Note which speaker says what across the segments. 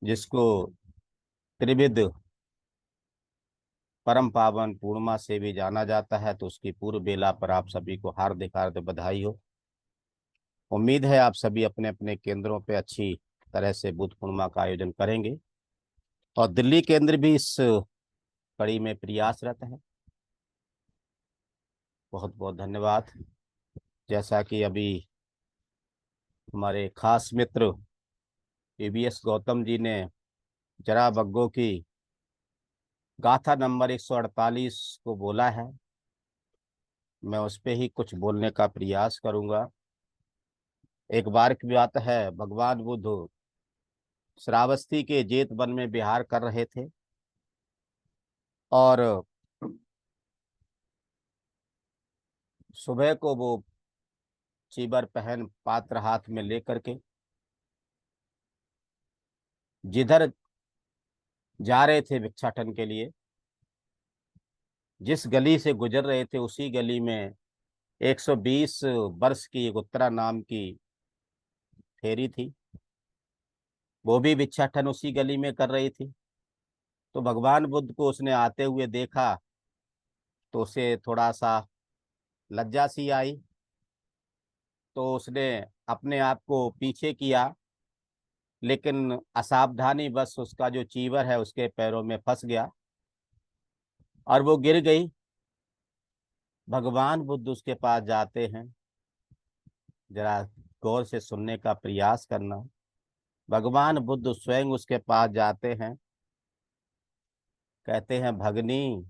Speaker 1: जिसको त्रिविध परम पावन पूर्णिमा से भी जाना जाता है, तो उसकी पूर्व बेला पर आप सभी को हार्दिक हार्दिक बधाई हो। उम्मीद है आप सभी अपने अपने केंद्रों पे अच्छी तरह से बुद्ध पूर्णिमा का आयोजन करेंगे और दिल्ली केंद्र भी इस कड़ी में प्रयासरत है। बहुत बहुत धन्यवाद। जैसा कि अभी हमारे खास मित्र ईवीएस गौतम जी ने जरा बग्गो की गाथा नंबर 148 को बोला है, मैं उस पे ही कुछ बोलने का प्रयास करूंगा। एक बार की बात है, भगवान बुद्ध श्रावस्ती के जेत वन में विहार कर रहे थे और सुबह को वो चीबर पहन पात्र हाथ में लेकर के जिधर जा रहे थे भिक्षाटन के लिए, जिस गली से गुजर रहे थे उसी गली में 120 वर्ष की एक उत्तरा नाम की फेरी थी। वो भी भिक्षाटन उसी गली में कर रही थी। तो भगवान बुद्ध को उसने आते हुए देखा तो उसे थोड़ा सा लज्जा सी आई, तो उसने अपने आप को पीछे किया, लेकिन असावधानी बस उसका जो चीवर है उसके पैरों में फंस गया और वो गिर गई। भगवान बुद्ध उसके पास जाते हैं, जरा गौर से सुनने का प्रयास करना। भगवान बुद्ध स्वयं उसके पास जाते हैं, कहते हैं भगनी।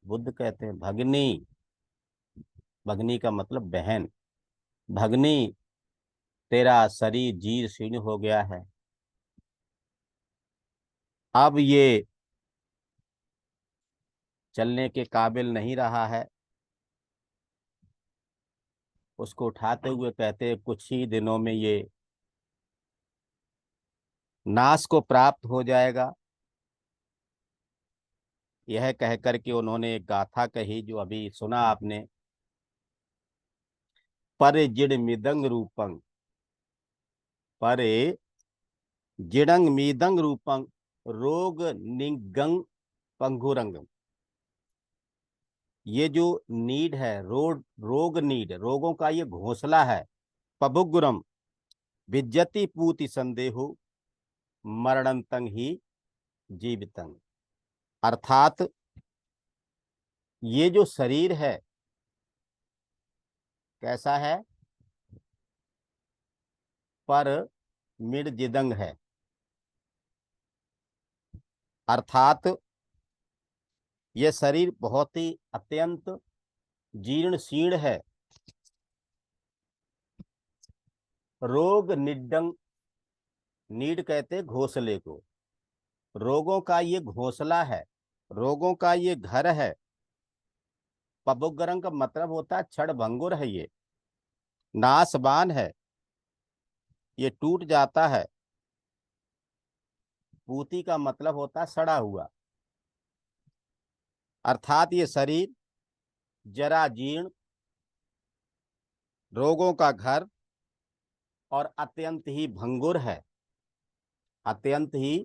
Speaker 1: बुद्ध कहते हैं भगनी। भगनी का मतलब बहन। भगनी, तेरा शरीर जीर्ण शीर्ण हो गया है, अब ये चलने के काबिल नहीं रहा है। उसको उठाते हुए कहते हैं कुछ ही दिनों में ये नाश को प्राप्त हो जाएगा। यह कह करके उन्होंने एक गाथा कही जो अभी सुना आपने, परे जिड़ मिदंग रूपंग, परे जिड़ंग मिदंग रूपंग, रोग निगंग पंगुरंग। ये जो नीड है, रोग नीड, रोगों का ये घोंसला है। पबुगुरम विज्जति पूति संदेहो, मरणंतंग ही जीवितंग। अर्थात ये जो शरीर है कैसा है, पर मिर्जिदंग है। अर्थात यह शरीर बहुत ही अत्यंत जीर्ण शीर्ण है। रोग निडंग, नीड कहते हैं घोंसले को, रोगों का ये घोंसला है, रोगों का ये घर है। पबुगरंग का मतलब होता है क्षण भंगुर है, ये नासवान है, ये टूट जाता है। पूती का मतलब होता है सड़ा हुआ। अर्थात ये शरीर जरा जीर्ण, रोगों का घर और अत्यंत ही भंगुर है, अत्यंत ही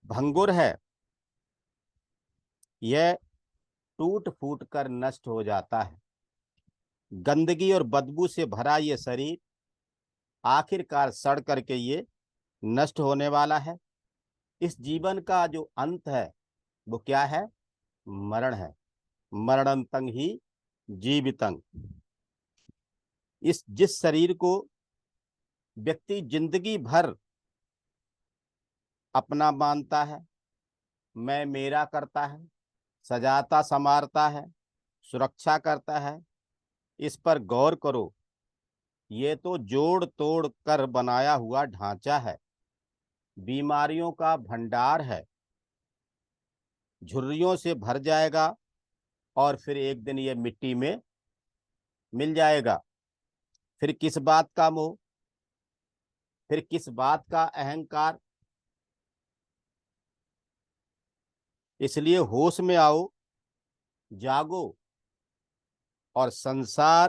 Speaker 1: भंगुर है। यह टूट फूट कर नष्ट हो जाता है। गंदगी और बदबू से भरा ये शरीर आखिरकार सड़ करके ये नष्ट होने वाला है। इस जीवन का जो अंत है वो क्या है, मरण है। मरणंतंग ही जीवितंग। इस जिस शरीर को व्यक्ति जिंदगी भर अपना मानता है, मैं मेरा करता है, सजाता संवारता है, सुरक्षा करता है, इस पर गौर करो। ये तो जोड़ तोड़ कर बनाया हुआ ढांचा है, बीमारियों का भंडार है, झुर्रियों से भर जाएगा और फिर एक दिन ये मिट्टी में मिल जाएगा। फिर किस बात का मोह, फिर किस बात का अहंकार। इसलिए होश में आओ, जागो और संसार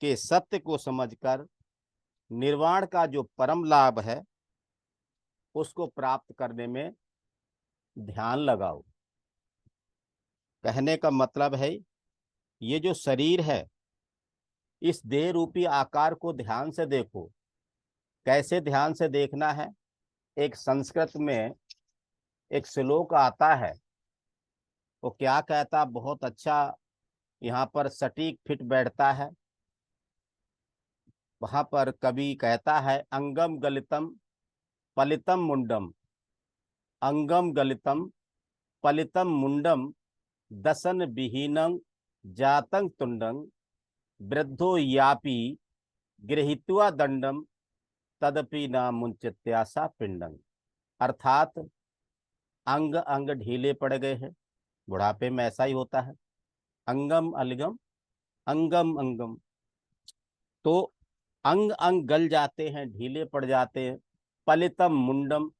Speaker 1: के सत्य को समझकर निर्वाण का जो परम लाभ है उसको प्राप्त करने में ध्यान लगाओ। कहने का मतलब है ये जो शरीर है, इस देह रूपी आकार को ध्यान से देखो। कैसे ध्यान से देखना है? एक संस्कृत में एक श्लोक आता है, वो क्या कहता, बहुत अच्छा यहाँ पर सटीक फिट बैठता है। वहां पर कवि कहता है, अंगम गलितम पलितम मुंडम, अंगम गलितम पलितम मुंडम, दसन विहीनं जातं तुंडं, वृद्धो यापि गृहीत्वा दंडम, तदपि न मुंचत्यासा पिंडं। अर्थात अंग अंग ढीले पड़ गए हैं, बुढ़ापे में ऐसा ही होता है। अंगम अलगम, अंगम अंगम, तो अंग अंग गल जाते हैं, ढीले पड़ जाते हैं। पलितम मुंडम,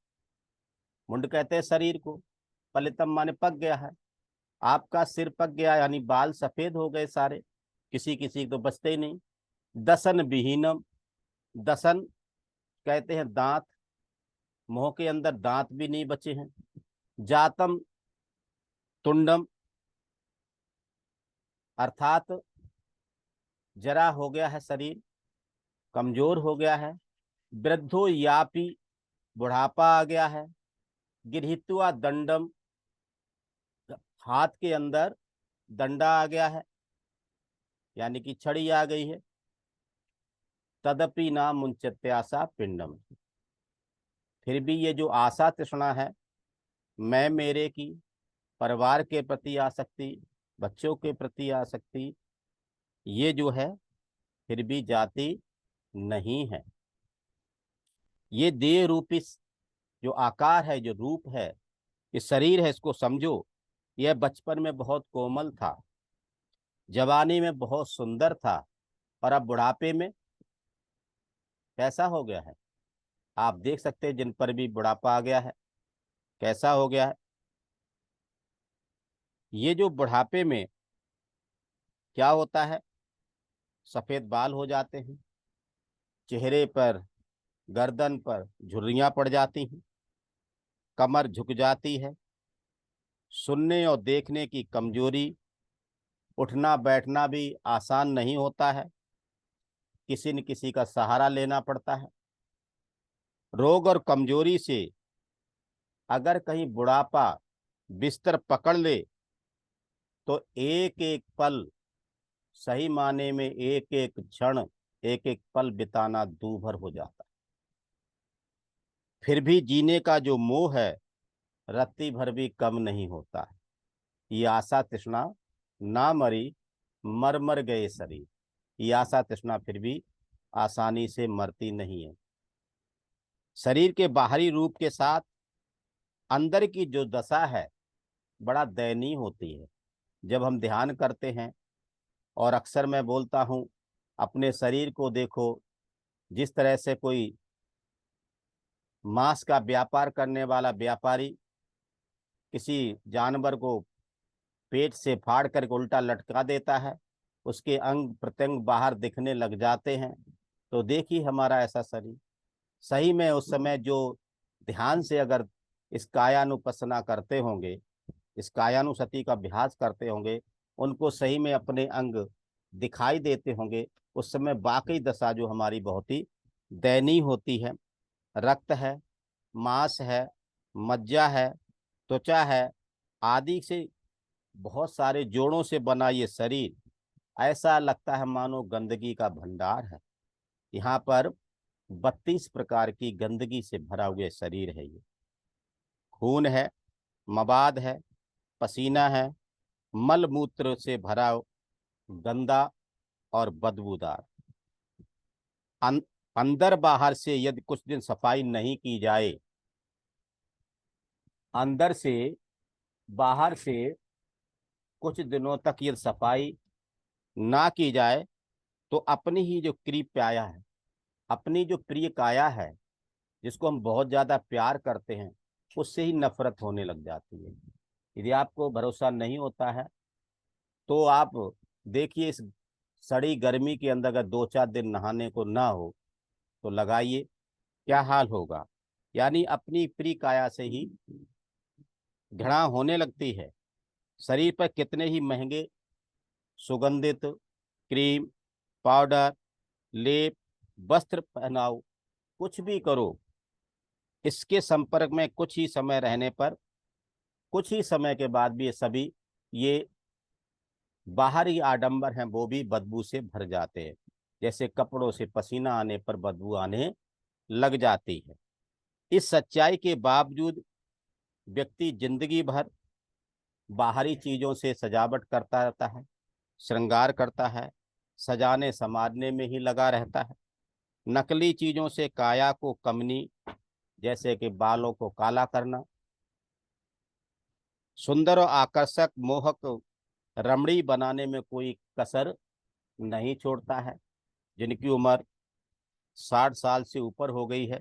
Speaker 1: मुंड कहते हैं शरीर को, पलितम माने पक गया है। आपका सिर पक गया, यानी बाल सफेद हो गए सारे, किसी किसी तो बचते ही नहीं। दसन विहीनम, दसन कहते हैं दांत, मुंह के अंदर दांत भी नहीं बचे हैं। जातम तुंडम, अर्थात जरा हो गया है शरीर, कमजोर हो गया है। वृद्धो यापी, बुढ़ापा आ गया है। गृहीत्वा दंडम, हाथ के अंदर डंडा आ गया है, यानी कि छड़ी आ गई है। तदपि ना मुंचत्यासा पिंडम, फिर भी ये जो आशा तृष्णा है, मैं मेरे की, परिवार के प्रति आसक्ति, बच्चों के प्रति आसक्ति, ये जो है फिर भी जाती नहीं है। ये देह रूपी जो आकार है, जो रूप है, ये शरीर है, इसको समझो। यह बचपन में बहुत कोमल था, जवानी में बहुत सुंदर था, और अब बुढ़ापे में कैसा हो गया है? आप देख सकते हैं जिन पर भी बुढ़ापा आ गया है, कैसा हो गया है। ये जो बुढ़ापे में क्या होता है, सफेद बाल हो जाते हैं, चेहरे पर, गर्दन पर झुर्रियां पड़ जाती हैं, कमर झुक जाती है, सुनने और देखने की कमजोरी, उठना बैठना भी आसान नहीं होता है, किसी न किसी का सहारा लेना पड़ता है। रोग और कमजोरी से अगर कहीं बुढ़ापा बिस्तर पकड़ ले, तो एक एक पल, सही माने में एक एक क्षण, एक एक पल बिताना दूभर हो जाता है। फिर भी जीने का जो मोह है, रत्ती भर भी कम नहीं होता है। ये आशा तृष्णा ना मरी, मर मर गए शरीर। ये आशा तृष्णा फिर भी आसानी से मरती नहीं है। शरीर के बाहरी रूप के साथ अंदर की जो दशा है, बड़ा दयनीय होती है। जब हम ध्यान करते हैं, और अक्सर मैं बोलता हूँ, अपने शरीर को देखो, जिस तरह से कोई मांस का व्यापार करने वाला व्यापारी किसी जानवर को पेट से फाड़ कर उल्टा लटका देता है, उसके अंग प्रत्यंग बाहर दिखने लग जाते हैं। तो देखिए हमारा ऐसा शरीर, सही में उस समय जो ध्यान से अगर इस कायानुपसना करते होंगे, इस कायानुसति का अभ्यास करते होंगे, उनको सही में अपने अंग दिखाई देते होंगे, उस समय वाकई दशा जो हमारी बहुत ही दयनीय होती है। रक्त है, मांस है, मज्जा है, त्वचा है, आदि से बहुत सारे जोड़ों से बना ये शरीर, ऐसा लगता है मानो गंदगी का भंडार है। यहाँ पर 32 प्रकार की गंदगी से भरा हुआ शरीर है। ये खून है, मवाद है, पसीना है, मल मूत्र से भरा गंदा और बदबूदार। अं, अंदर बाहर से यदि कुछ दिन सफाई नहीं की जाए, अंदर से बाहर से कुछ दिनों तक यदि सफाई ना की जाए, तो अपनी ही जो प्रिय काया है, अपनी जो प्रिय काया है, जिसको हम बहुत ज्यादा प्यार करते हैं, उससे ही नफरत होने लग जाती है। यदि आपको भरोसा नहीं होता है, तो आप देखिए, इस सड़ी गर्मी के अंदर अगर 2-4 दिन नहाने को ना हो, तो लगाइए, क्या हाल होगा। यानी अपनी प्रिय काया से ही घृणा होने लगती है। शरीर पर कितने ही महंगे सुगंधित क्रीम, पाउडर, लेप, वस्त्र पहनाओ, कुछ भी करो, इसके संपर्क में कुछ ही समय रहने पर, कुछ ही समय के बाद भी ये बाहरी आडंबर हैं वो भी बदबू से भर जाते हैं। जैसे कपड़ों से पसीना आने पर बदबू आने लग जाती है। इस सच्चाई के बावजूद व्यक्ति जिंदगी भर बाहरी चीजों से सजावट करता रहता है, श्रृंगार करता है, सजाने संवारने में ही लगा रहता है। नकली चीजों से काया को कमनी, जैसे कि बालों को काला करना, सुंदर और आकर्षक मोहक रमणी बनाने में कोई कसर नहीं छोड़ता है। जिनकी उम्र 60 साल से ऊपर हो गई है,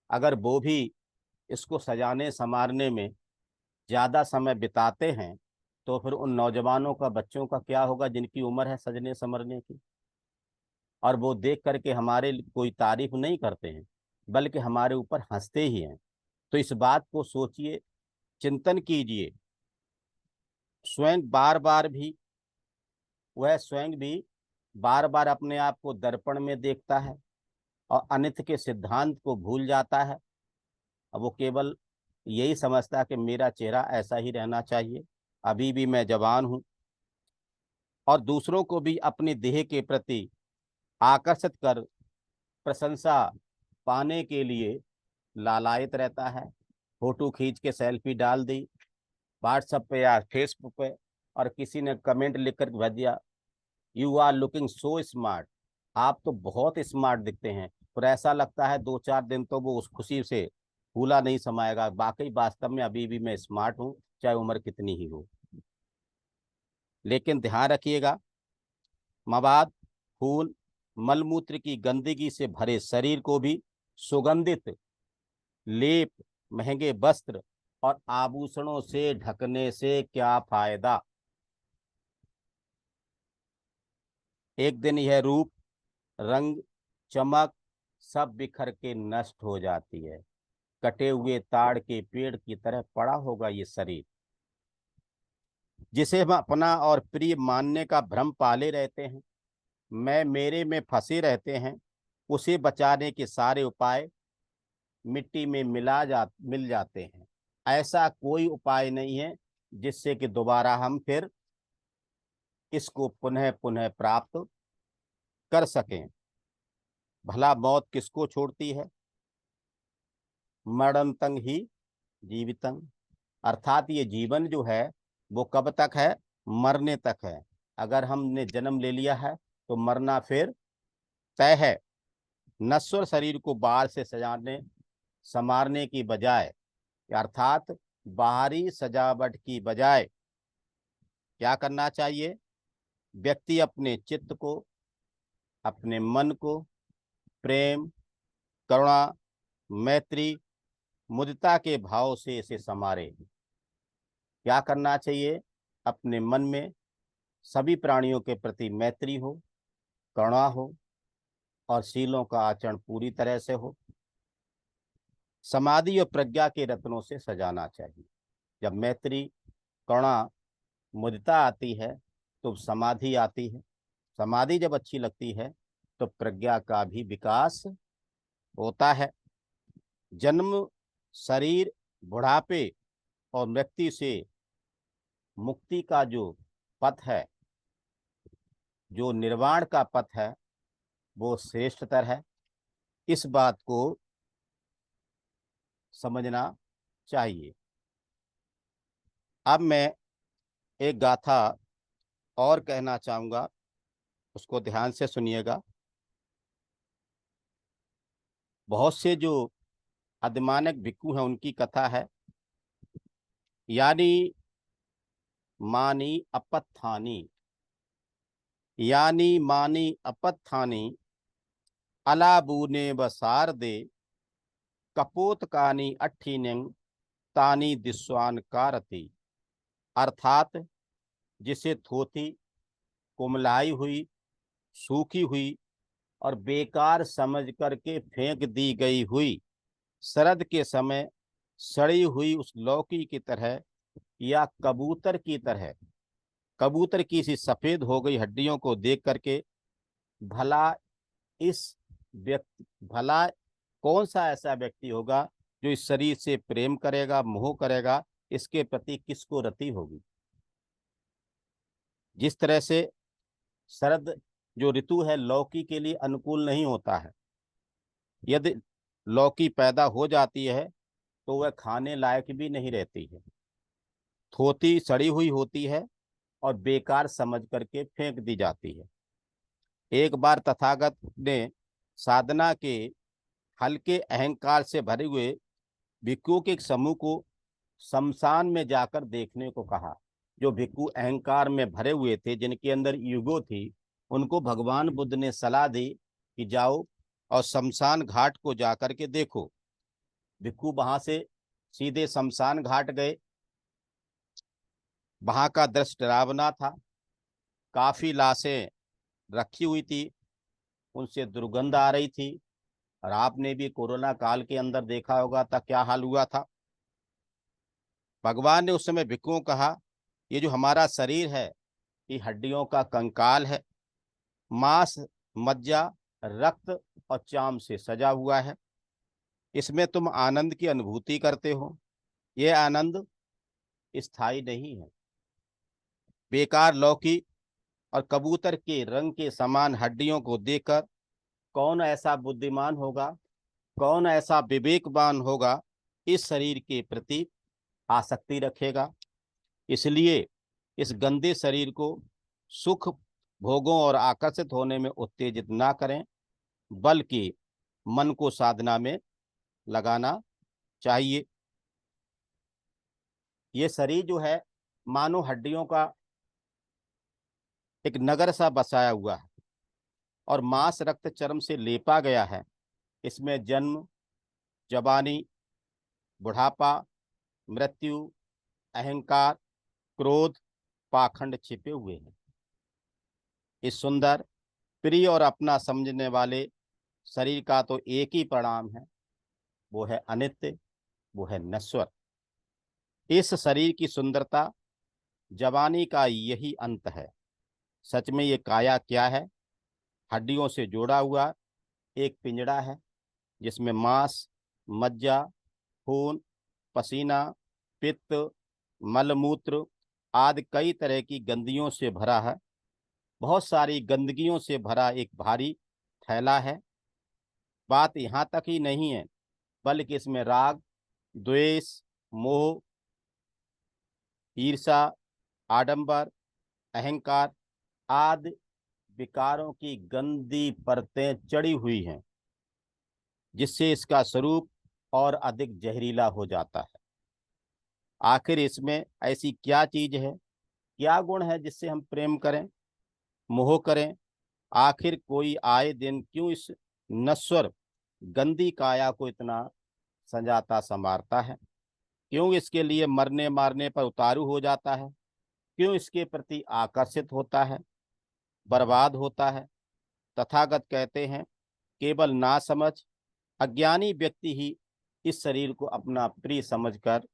Speaker 1: अगर वो भी इसको सजाने संवारने में ज्यादा समय बिताते हैं, तो फिर उन नौजवानों का, बच्चों का क्या होगा जिनकी उम्र है सजने संवरने की। और वो देख करके हमारे कोई तारीफ नहीं करते हैं, बल्कि हमारे ऊपर हंसते ही हैं। तो इस बात को सोचिए, चिंतन कीजिए। स्वयं बार बार भी वह स्वयं भी बार बार अपने आप को दर्पण में देखता है और अनित्य के सिद्धांत को भूल जाता है। अब वो केवल यही समझता है कि मेरा चेहरा ऐसा ही रहना चाहिए, अभी भी मैं जवान हूं, और दूसरों को भी अपने देह के प्रति आकर्षित कर प्रशंसा पाने के लिए लालायित रहता है। फोटो खींच के सेल्फी डाल दी व्हाट्सएप पे या फेसबुक पे, और किसी ने कमेंट लिख कर भेज दिया, you are looking so smart, आप तो बहुत स्मार्ट दिखते हैं। और ऐसा लगता है 2-4 दिन तो वो उस खुशी से फूला नहीं समाएगा, वाकई वास्तव में अभी भी मैं स्मार्ट हूँ, चाहे उम्र कितनी ही हो। लेकिन ध्यान रखिएगा, मवाद, खून, मलमूत्र की गंदगी से भरे शरीर को भी सुगंधित लेप, महंगे वस्त्र और आभूषणों से ढकने से क्या फायदा। एक दिन यह रूप, रंग, चमक सब बिखर के नष्ट हो जाती है। कटे हुए ताड़ के पेड़ की तरह पड़ा होगा ये शरीर, जिसे हम अपना और प्रिय मानने का भ्रम पाले रहते हैं, मैं मेरे में फंसे रहते हैं। उसे बचाने के सारे उपाय मिट्टी में मिल जाते हैं। ऐसा कोई उपाय नहीं है जिससे कि दोबारा हम फिर इसको पुनः पुनः प्राप्त कर सकें। भला मौत किसको छोड़ती है? मरणतंग ही जीवितंग, अर्थात ये जीवन जो है वो कब तक है? मरने तक है। अगर हमने जन्म ले लिया है तो मरना फिर तय है। नश्वर शरीर को बाहर से सजाने संवारने की बजाय, अर्थात बाहरी सजावट की बजाय क्या करना चाहिए? व्यक्ति अपने चित्त को, अपने मन को प्रेम, करुणा, मैत्री, मुदिता के भाव से इसे संवारे। क्या करना चाहिए? अपने मन में सभी प्राणियों के प्रति मैत्री हो, करुणा हो, और शीलों का आचरण पूरी तरह से हो। समाधि और प्रज्ञा के रत्नों से सजाना चाहिए। जब मैत्री, करुणा, मुदिता आती है तो समाधि आती है। समाधि जब अच्छी लगती है तो प्रज्ञा का भी विकास होता है। जन्म, शरीर, बुढ़ापे और मृत्यु से मुक्ति का जो पथ है, जो निर्वाण का पथ है, वो श्रेष्ठतर है। इस बात को समझना चाहिए। अब मैं एक गाथा और कहना चाहूंगा, उसको ध्यान से सुनिएगा। बहुत से जो अधिमानक भिक्खु हैं उनकी कथा है। यानी मानी अपत्थानी, यानी मानी अपत्थानी, अलाबूने बसार दे, कपोत कानी अट्ठीनिंग, तानी दिस्वान कारती। अर्थात जिसे थोथी, कुमलाई हुई, सूखी हुई और बेकार समझ करके फेंक दी गई हुई शरद के समय सड़ी हुई उस लौकी की तरह या कबूतर की तरह, कबूतर की सी सफेद हो गई हड्डियों को देख करके भला इस व्यक्ति, भला कौन सा ऐसा व्यक्ति होगा जो इस शरीर से प्रेम करेगा, मोह करेगा, इसके प्रति किसको रति होगी। जिस तरह से शरद जो ऋतु है लौकी के लिए अनुकूल नहीं होता है। यदि लौकी पैदा हो जाती है तो वह खाने लायक भी नहीं रहती है, थोती सड़ी हुई होती है और बेकार समझ करके फेंक दी जाती है। एक बार तथागत ने साधना के हल्के अहंकार से भरे हुए भिक्षुओं के एक समूह को शमशान में जाकर देखने को कहा। जो भिक्षु अहंकार में भरे हुए थे, जिनके अंदर ईगो थी, उनको भगवान बुद्ध ने सलाह दी कि जाओ और शमशान घाट को जाकर के देखो। भिक्षु वहां से सीधे शमशान घाट गए। वहां का दृश्य डरावना था। काफी लाशें रखी हुई थी, उनसे दुर्गंध आ रही थी। और आपने भी कोरोना काल के अंदर देखा होगा था क्या हाल हुआ था। भगवान ने उस समय भिक्षुओं को कहा, ये जो हमारा शरीर है ये हड्डियों का कंकाल है, मांस, मज्जा, रक्त और चाम से सजा हुआ है। इसमें तुम आनंद की अनुभूति करते हो, यह आनंद स्थायी नहीं है। बेकार लौकी और कबूतर के रंग के समान हड्डियों को देखकर कौन ऐसा बुद्धिमान होगा, कौन ऐसा विवेकवान होगा इस शरीर के प्रति आसक्ति रखेगा। इसलिए इस गंदे शरीर को सुख भोगों और आकर्षित होने में उत्तेजित ना करें, बल्कि मन को साधना में लगाना चाहिए। ये शरीर जो है मानो हड्डियों का एक नगर सा बसाया हुआ है और मांस, रक्त, चर्म से लेपा गया है। इसमें जन्म, जवानी, बुढ़ापा, मृत्यु, अहंकार, क्रोध, पाखंड छिपे हुए हैं। इस सुंदर, प्रिय और अपना समझने वाले शरीर का तो एक ही परिणाम है, वो है अनित्य, वो है नश्वर। इस शरीर की सुंदरता, जवानी का यही अंत है। सच में ये काया क्या है? हड्डियों से जोड़ा हुआ एक पिंजड़ा है, जिसमें मांस, मज्जा, खून, पसीना, पित्त, मलमूत्र आदि कई तरह की गंदगियों से भरा है। बहुत सारी गंदगियों से भरा एक भारी थैला है। बात यहाँ तक ही नहीं है, बल्कि इसमें राग, द्वेष, मोह, ईर्षा, आडंबर, अहंकार आदि विकारों की गंदी परतें चढ़ी हुई हैं, जिससे इसका स्वरूप और अधिक जहरीला हो जाता है। आखिर इसमें ऐसी क्या चीज है, क्या गुण है जिससे हम प्रेम करें, मोह करें? आखिर कोई आए दिन क्यों इस नश्वर गंदी काया को इतना संजाता संवारता है? क्यों इसके लिए मरने मारने पर उतारू हो जाता है? क्यों इसके प्रति आकर्षित होता है, बर्बाद होता है? तथागत कहते हैं, केवल नासमझ अज्ञानी व्यक्ति ही इस शरीर को अपना प्रिय समझकर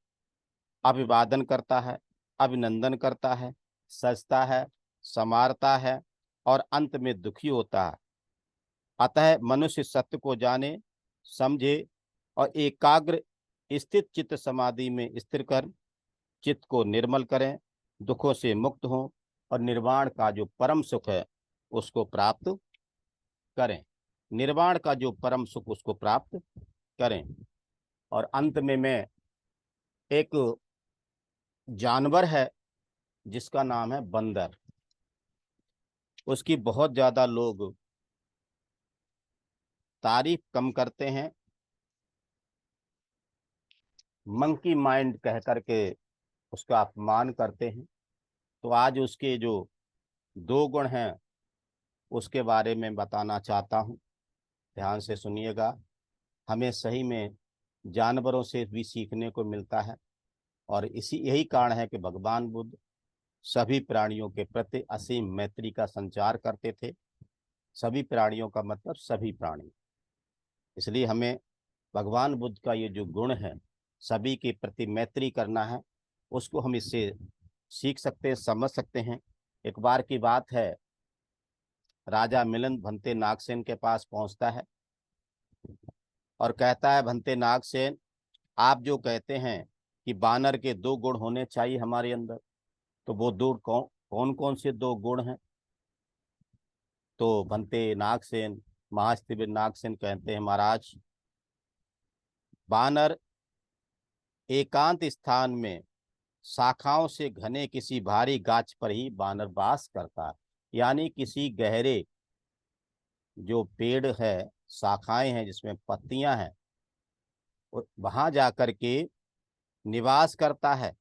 Speaker 1: अभिवादन करता है, अभिनंदन करता है, सजता है, संवारता है और अंत में दुखी होता है। अतः मनुष्य सत्य को जाने, समझे और एकाग्र स्थित चित्त समाधि में स्थिर कर चित्त को निर्मल करें, दुखों से मुक्त हों और निर्वाण का जो परम सुख है उसको प्राप्त करें। निर्वाण का जो परम सुख उसको प्राप्त करें। और अंत में मैं एक जानवर है जिसका नाम है बंदर, उसकी बहुत ज्यादा लोग तारीफ कम करते हैं, मंकी माइंड कह करके उसका अपमान करते हैं। तो आज उसके जो दो गुण हैं उसके बारे में बताना चाहता हूँ, ध्यान से सुनिएगा। हमें सही में जानवरों से भी सीखने को मिलता है और इसी यही कारण है कि भगवान बुद्ध सभी प्राणियों के प्रति असीम मैत्री का संचार करते थे। सभी प्राणियों का मतलब सभी प्राणी। इसलिए हमें भगवान बुद्ध का ये जो गुण है, सभी के प्रति मैत्री करना है, उसको हम इससे सीख सकते हैं, समझ सकते हैं। एक बार की बात है, राजा मिलन भंते नागसेन के पास पहुंचता है और कहता है, भंते नागसेन, आप जो कहते हैं कि बानर के दो गुण होने चाहिए हमारे अंदर, तो वो दो कौन कौन से दो गुण हैं? तो भंते नागसेन, महास्तिबिर नागसेन कहते हैं, महाराज, बानर एकांत स्थान में शाखाओं से घने किसी भारी गाछ पर ही बानर वास करता है। यानी किसी गहरे जो पेड़ है, शाखाएं हैं जिसमें पत्तियां हैं, वहां जाकर के निवास करता है,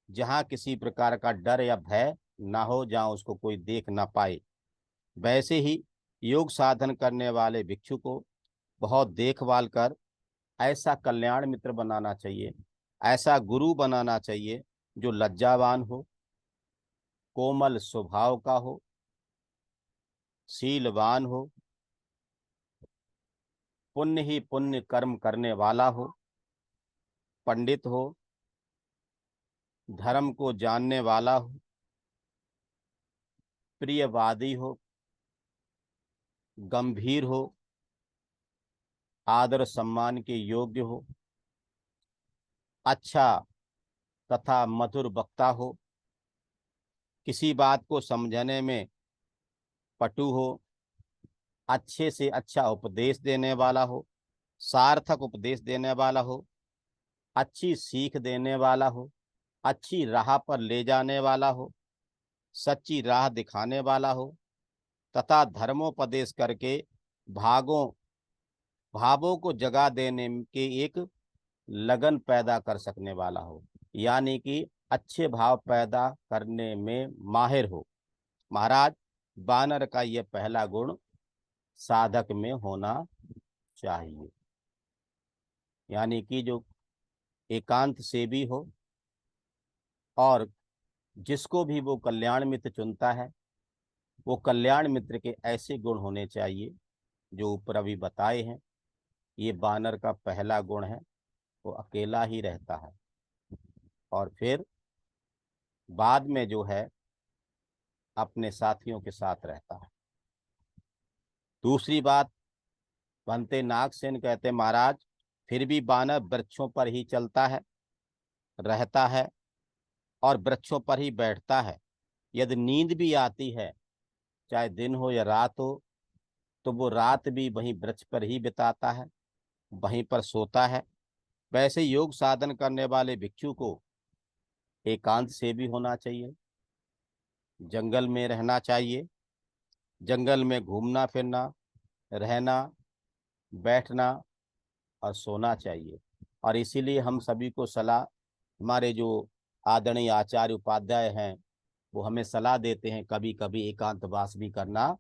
Speaker 1: जहां किसी प्रकार का डर या भय ना हो, जहां उसको कोई देख ना पाए। वैसे ही योग साधन करने वाले भिक्षु को बहुत देखभाल कर ऐसा कल्याण मित्र बनाना चाहिए, ऐसा गुरु बनाना चाहिए जो लज्जावान हो, कोमल स्वभाव का हो, शीलवान हो, पुण्य ही पुण्य कर्म करने वाला हो, पंडित हो, धर्म को जानने वाला हो, प्रियवादी हो, गंभीर हो, आदर सम्मान के योग्य हो, अच्छा तथा मधुर वक्ता हो, किसी बात को समझने में पटु हो, अच्छे से अच्छा उपदेश देने वाला हो, सार्थक उपदेश देने वाला हो, अच्छी सीख देने वाला हो, अच्छी राह पर ले जाने वाला हो, सच्ची राह दिखाने वाला हो, तथा धर्मोपदेश करके भागों भावों को जगा देने के एक लगन पैदा कर सकने वाला हो, यानी कि अच्छे भाव पैदा करने में माहिर हो। महाराज, बानर का यह पहला गुण साधक में होना चाहिए, यानी कि जो एकांत से भी हो, और जिसको भी वो कल्याण मित्र चुनता है, वो कल्याण मित्र के ऐसे गुण होने चाहिए जो ऊपर अभी बताए हैं। ये बानर का पहला गुण है, वो अकेला ही रहता है और फिर बाद में जो है अपने साथियों के साथ रहता है। दूसरी बात, बनते नागसेन कहते, महाराज, फिर भी बानर वृक्षों पर ही चलता है, रहता है और वृक्षों पर ही बैठता है। यदि नींद भी आती है, चाहे दिन हो या रात हो, तो वो रात भी वहीं वृक्ष पर ही बिताता है, वहीं पर सोता है। वैसे योग साधन करने वाले भिक्षु को एकांत से भी होना चाहिए, जंगल में रहना चाहिए, जंगल में घूमना फिरना, रहना, बैठना और सोना चाहिए। और इसीलिए हम सभी को सलाह, हमारे जो आदरणीय आचार्य उपाध्याय हैं, वो हमें सलाह देते हैं कभी कभी एकांतवास भी करना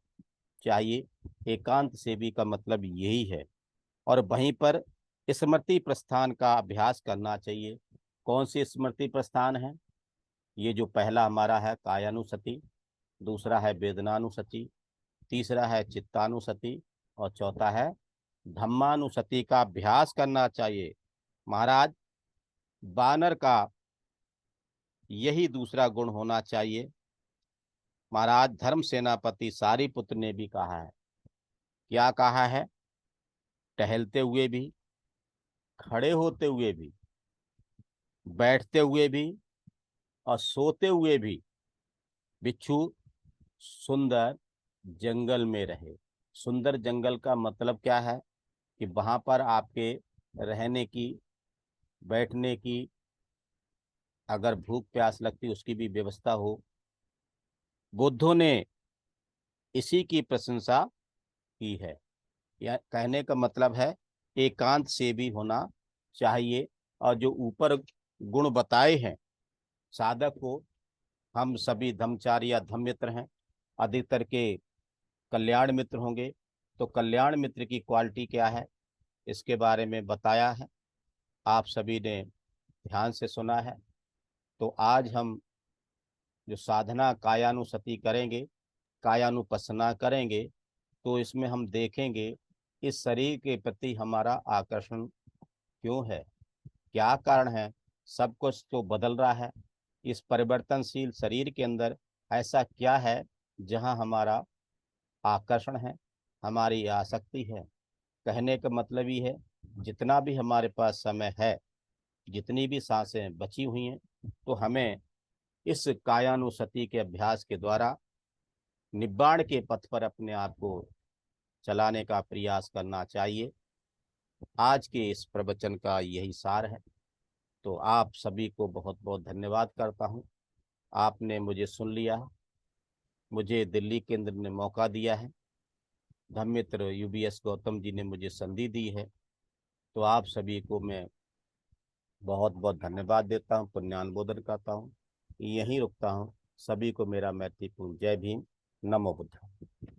Speaker 1: चाहिए। एकांत सेवी का मतलब यही है। और वहीं पर स्मृति प्रस्थान का अभ्यास करना चाहिए। कौन सी स्मृति प्रस्थान है? ये जो पहला हमारा है कायानुसति, दूसरा है वेदनानुसति, तीसरा है चित्तानुसति और चौथा है धम्मानुसति का अभ्यास करना चाहिए। महाराज, बानर का यही दूसरा गुण होना चाहिए। महाराज, धर्म सेनापति सारीपुत्र ने भी कहा है। क्या कहा है? टहलते हुए भी, खड़े होते हुए भी, बैठते हुए भी और सोते हुए भी बिच्छू सुंदर जंगल में रहे। सुंदर जंगल का मतलब क्या है? कि वहां पर आपके रहने की, बैठने की, अगर भूख प्यास लगती उसकी भी व्यवस्था हो। बुद्धों ने इसी की प्रशंसा की है। यह कहने का मतलब है एकांत से भी होना चाहिए। और जो ऊपर गुण बताए हैं साधक को, हम सभी धम्मचारी या धम्म मित्र हैं, अधिकतर के कल्याण मित्र होंगे। तो कल्याण मित्र की क्वालिटी क्या है, इसके बारे में बताया है, आप सभी ने ध्यान से सुना है। तो आज हम जो साधना कायानुसति करेंगे, कायानुपसना करेंगे, तो इसमें हम देखेंगे इस शरीर के प्रति हमारा आकर्षण क्यों है, क्या कारण है। सब कुछ तो बदल रहा है। इस परिवर्तनशील शरीर के अंदर ऐसा क्या है जहां हमारा आकर्षण है, हमारी आसक्ति है। कहने का मतलब ही है, जितना भी हमारे पास समय है, जितनी भी सांसें बची हुई हैं, तो हमें इस कायानुसति के अभ्यास के द्वारा निब्बाण के पथ पर अपने आप को चलाने का प्रयास करना चाहिए। आज के इस प्रवचन का यही सार है। तो आप सभी को बहुत बहुत धन्यवाद करता हूँ। आपने मुझे सुन लिया है, मुझे दिल्ली केंद्र ने मौका दिया है, धम्मित्र यूबीएस गौतम जी ने मुझे संधि दी है। तो आप सभी को मैं बहुत बहुत धन्यवाद देता हूँ, पुण्यानुमोदन करता हूँ। यहीं रुकता हूँ। सभी को मेरा मैत्रीपूर्ण जय भीम। नमो बुद्ध।